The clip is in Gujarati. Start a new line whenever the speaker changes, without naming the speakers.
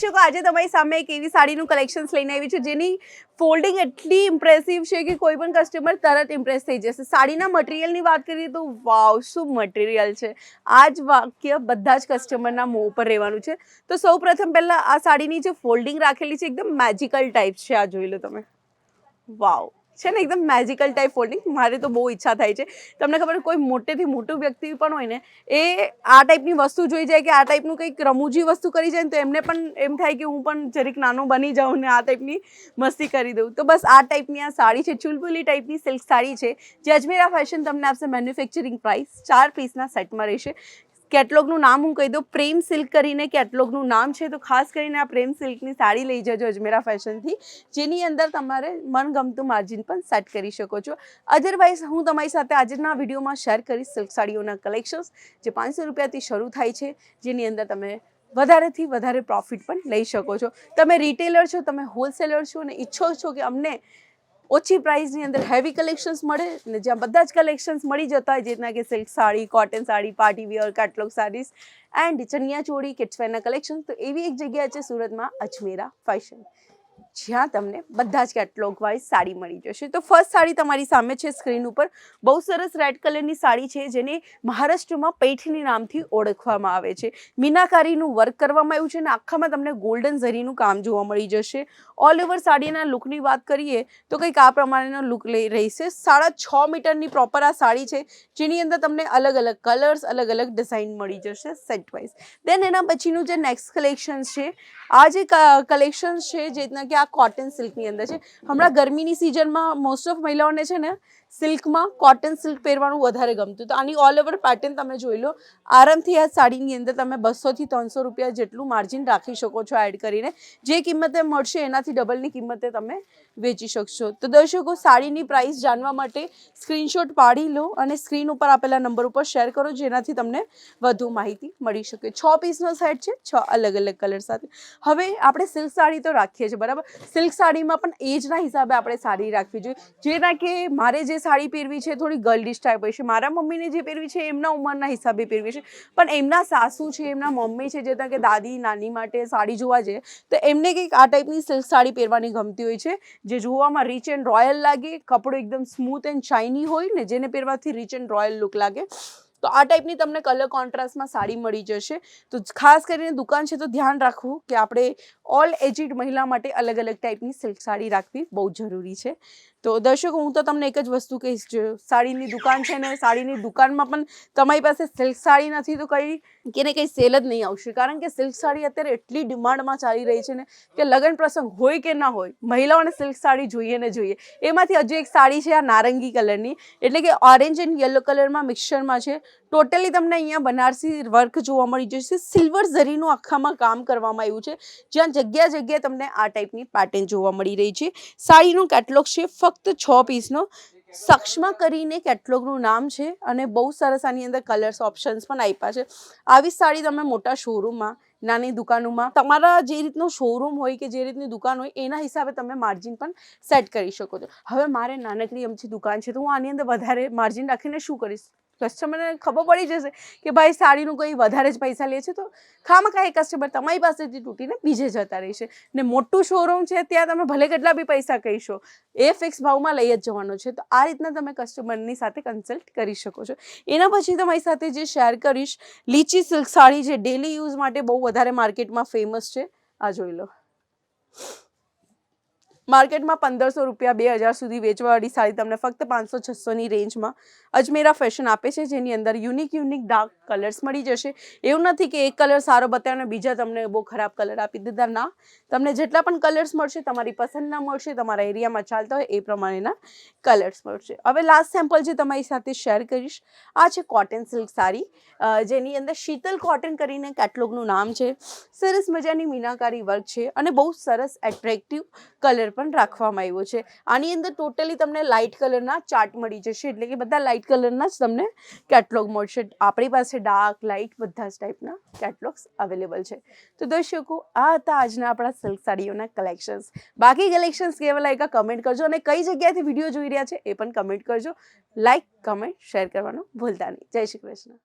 દર્શકો આજે તમારી સામે એક એવી સાડીનું કલેક્શન્સ લઈને આવી છું જેની ફોલ્ડિંગ એટલી ઇમ્પ્રેસિવ છે કે કોઈ પણ કસ્ટમર તરત ઇમ્પ્રેસ થઈ જશે. સાડીના મટીરિયલની વાત કરીએ તો વાવ શું મટીરિયલ છે. આ જ વાક્ય બધા જ કસ્ટમરના મોં ઉપર રહેવાનું છે. તો સૌ પ્રથમ પહેલાં આ સાડીની જે ફોલ્ડિંગ રાખેલી છે એકદમ મેજિકલ ટાઈપ છે. આ જોઈ લો તમે, વાવ છે ને, એકદમ મેજિકલ ટાઈપ ફોલ્ડિંગ. મારે તો બહુ ઈચ્છા થાય છે. તમને ખબર કોઈ મોટેથી મોટું વ્યક્તિ પણ હોય ને એ આ ટાઈપની વસ્તુ જોઈ જાય કે આ ટાઈપનું કંઈક રમૂજી વસ્તુ કરી જાય ને તો એમને પણ એમ થાય કે હું પણ જરીક નાનો બની જાઉં ને આ ટાઈપની મસ્તી કરી દઉં. તો બસ આ ટાઈપની આ સાડી છે, ચુલબુલી ટાઈપની સિલ્ક સાડી છે જે અજમેરા ફેશન તમને આપશે. મેન્યુફેક્ચરિંગ પ્રાઇસ 4 પીસના સેટમાં રહેશે. કેટલોગનું નામ હું કહી દઉં, પ્રેમ સિલ્ક કરીને કેટલોગનું નામ છે. તો ખાસ કરીને આ પ્રેમ સિલ્કની સાડી લઈ જજો અજમેરા ફેશનથી, જેની અંદર તમારે મનગમતું માર્જિન પણ સેટ કરી શકો છો. અધરવાઇઝ હું તમારી સાથે આજના વિડીયોમાં શેર કરીશ સિલ્ક સાડીઓના કલેક્શન્સ જે 500 રૂપિયાથી શરૂ થાય છે, જેની અંદર તમે વધારેથી વધારે પ્રોફિટ પણ લઈ શકો છો. તમે રિટેલર છો, તમે હોલસેલર છો અને ઈચ્છો છો કે અમને ઓછી પ્રાઇસની અંદર હેવી કલેક્શન્સ મળે ને જ્યાં બધા જ કલેક્શન્સ મળી જતા હોય, જેના કે silk sari, cotton sari, party wear, catalogue saris and chaniya choli, kids વેરના કલેક્શન્સ, તો એવી એક જગ્યા છે સુરતમાં અજમેરા ફેશન, જ્યાં તમને બધા જ કેટલોગ વાઇઝ સાડી મળી જશે. તો ફર્સ્ટ સાડી તમારી સામે છે સ્ક્રીન ઉપર. બહુ સરસ રેડ કલરની સાડી છે જેને મહારાષ્ટ્રમાં પૈઠણી નામથી ઓળખવામાં આવે છે. મીનાકારીનું વર્ક કરવામાં આવ્યું છે અને આખામાં તમને ગોલ્ડન ઝરીનું કામ જોવા મળી જશે. ઓલ ઓવર સાડીના લુકની વાત કરીએ તો કંઈક આ પ્રમાણેનો લુક રહેશે. 6.5 મીટરની પ્રોપર આ સાડી છે જેની અંદર તમને અલગ અલગ કલર્સ, અલગ અલગ ડિઝાઇન મળી જશે સેટ વાઇઝ. દેન એના પછીનું જે નેક્સ્ટ કલેક્શન છે, આ જે કલેક્શન છે જેના કે આ કોટન સિલ્કની અંદર છે. હમણાં ગરમીની સિઝનમાં મોસ્ટ ઓફ મહિલાઓને છે ને સિલ્કમાં કોટન સિલ્ક પહેરવાનું વધારે ગમતું. તો આની ઓલ ઓવર પેટર્ન તમે જોઈ લો. આરામથી આ સાડીની અંદર તમે 200 થી 300 રૂપિયા જેટલું માર્જિન રાખી શકો છો એડ કરીને. જે કિંમતે મળશે એનાથી ડબલની કિંમતે તમે વેચી શકશો. તો દર્શકો, સાડીની પ્રાઇસ જાણવા માટે સ્ક્રીનશોટ પાડી લો અને સ્ક્રીન ઉપર આપેલા નંબર ઉપર શેર કરો, જેનાથી તમને વધુ માહિતી મળી શકે. 6 પીસનો સેટ છે, 6 અલગ અલગ કલર સાથે. હવે આપણે સિલ્ક સાડી તો રાખીએ છીએ બરાબર. સિલ્ક સાડીમાં પણ એજના હિસાબે આપણે સાડી રાખવી જોઈએ. જેના કે મારે જે સાડી પહેરવી છે થોડી ગર્લિશ ટાઈપ હોય છે, મારા મમ્મીને જે પહેરવી છે એમના ઉંમરના હિસાબે પહેરવી છે, પણ એમના સાસુ છે, એમના મમ્મી છે, જેતા કે દાદી નાની માટે સાડી જોવા જઈએ તો એમને કંઈક આ ટાઈપની સિલ્ક સાડી પહેરવાની ગમતી હોય છે, જે જોવામાં રીચ એન્ડ રોયલ લાગે, કપડું એકદમ સ્મૂથ એન્ડ શાઇની હોય ને, જેને પહેરવાથી રીચ એન્ડ રોયલ લુક લાગે. તો આ ટાઈપની તમને કલર કોન્ટ્રાસ્ટમાં સાડી મળી જશે. તો ખાસ કરીને દુકાન છે તો ધ્યાન રાખવું કે આપણે ઓલ એજિડ મહિલા માટે અલગ અલગ ટાઈપની સિલ્ક સાડી રાખવી બહુ જરૂરી છે. તો દર્શકો, હું તો તમને એક જ વસ્તુ કહીશ, જો સાડીની દુકાન છે ને, સાડીની દુકાનમાં પણ તમારી પાસે સિલ્ક સાડી નથી તો કંઈ કે ને કંઈ સેલ જ નહીં આવશે. કારણ કે સિલ્ક સાડી અત્યારે એટલી ડિમાન્ડમાં ચાલી રહી છે ને કે લગ્ન પ્રસંગ હોય કે ના હોય, મહિલાઓને સિલ્ક સાડી જોઈએ ને જોઈએ. એમાંથી હજુ એક સાડી છે આ નારંગી કલરની, એટલે કે ઓરેન્જ એન્ડ યલો કલરમાં મિક્સચરમાં છે. ટોટલી તમને અહીંયા બનારસી વર્ક જોવા મળી જશે. સિલ્વર ઝરીનું આખામાં કામ કરવામાં આવ્યું છે, જ્યાં જગ્યા જગ્યાએ તમને આ ટાઈપની પેટર્ન જોવા મળી રહી છે. સાડીનું કેટલોગ છે ફક્ત 6 પીસનો. સક્ષમા કરીને કેટલોગનું નામ છે અને બહુ સરસ આની અંદર કલર્સ ઓપ્શન્સ પણ આપ્યા છે. આવી સાડી તમે મોટા શોરૂમમાં, નાની દુકાનોમાં, તમારા જે રીતનો શોરૂમ હોય કે જે રીતની દુકાન હોય એના હિસાબે તમે માર્જિન પણ સેટ કરી શકો છો. હવે મારે નાનકડી અમથી દુકાન છે તો હું આની અંદર વધારે માર્જિન રાખીને શું કરીશ? કસ્ટમરને ખબર પડી જશે કે ભાઈ સાડીનું કંઈ વધારે જ પૈસા લે છે, તો ખામખાય કસ્ટમર તમારી પાસેથી તૂટીને બીજે જતા રહેશે. ને મોટું શોરૂમ છે ત્યાં તમે ભલે કેટલા બી પૈસા કહીશો, એ ફિક્સ ભાવમાં લઈ જ જવાનો છે. તો આ રીતના તમે કસ્ટમરની સાથે કન્સલ્ટ કરી શકો છો. એના પછી તમારી સાથે જે શેર કરીશ લીચી સિલ્ક સાડી, જે ડેલી યુઝ માટે બહુ વધારે માર્કેટમાં ફેમસ છે. આ જોઈ લો. માર્કેટમાં 1500 રૂપિયા 2000 સુધી વેચવાવાળી સાડી તમને ફક્ત 500-600ની રેન્જમાં અજમેરા ફેશન આપે છે, જેની અંદર યુનિક ડાર્ક કલર્સ મળી જશે. એવું નથી કે એક કલર સારો બતાવ્યો અને બીજા તમને બહુ ખરાબ કલર આપી દીધા. ના, તમને જેટલા પણ કલર્સ મળશે તમારી પસંદના મળશે, તમારા એરિયામાં ચાલતા હોય એ પ્રમાણેના કલર્સ મળશે. હવે લાસ્ટ સેમ્પલ જે તમારી સાથે શેર કરીશ, આ છે કોટન સિલ્ક સાડી, જેની અંદર શીતલ કોટન કરીને કેટલોગનું નામ છે. સરસ મજાની મીનાકારી વર્ક છે અને બહુ સરસ એટ્રેક્ટિવ કલર પણ રાખવામાં આવ્યો છે. આની અંદર ટોટલી તમને લાઇટ કલરના ચાર્ટ મળી જશે, એટલે કે બધા લાઇટ કલરના જ તમને કેટલોગ મળશે. આપણી પાસે ડાર્ક, લાઇટ બધા જ ટાઈપના કેટલોગ્સ અવેલેબલ છે. તો દર્શકો, આ હતા આજના આપણા સિલ્ક સાડીઓના કલેક્શન્સ. બાકી કલેક્શન્સ કેવા લાગ્યા કમેન્ટ કરજો અને કઈ જગ્યાએથી વિડીયો જોઈ રહ્યા છે એ પણ કમેન્ટ કરજો. લાઇક, કમેન્ટ, શેર કરવાનું ભૂલતા નહીં. જય શ્રી કૃષ્ણ.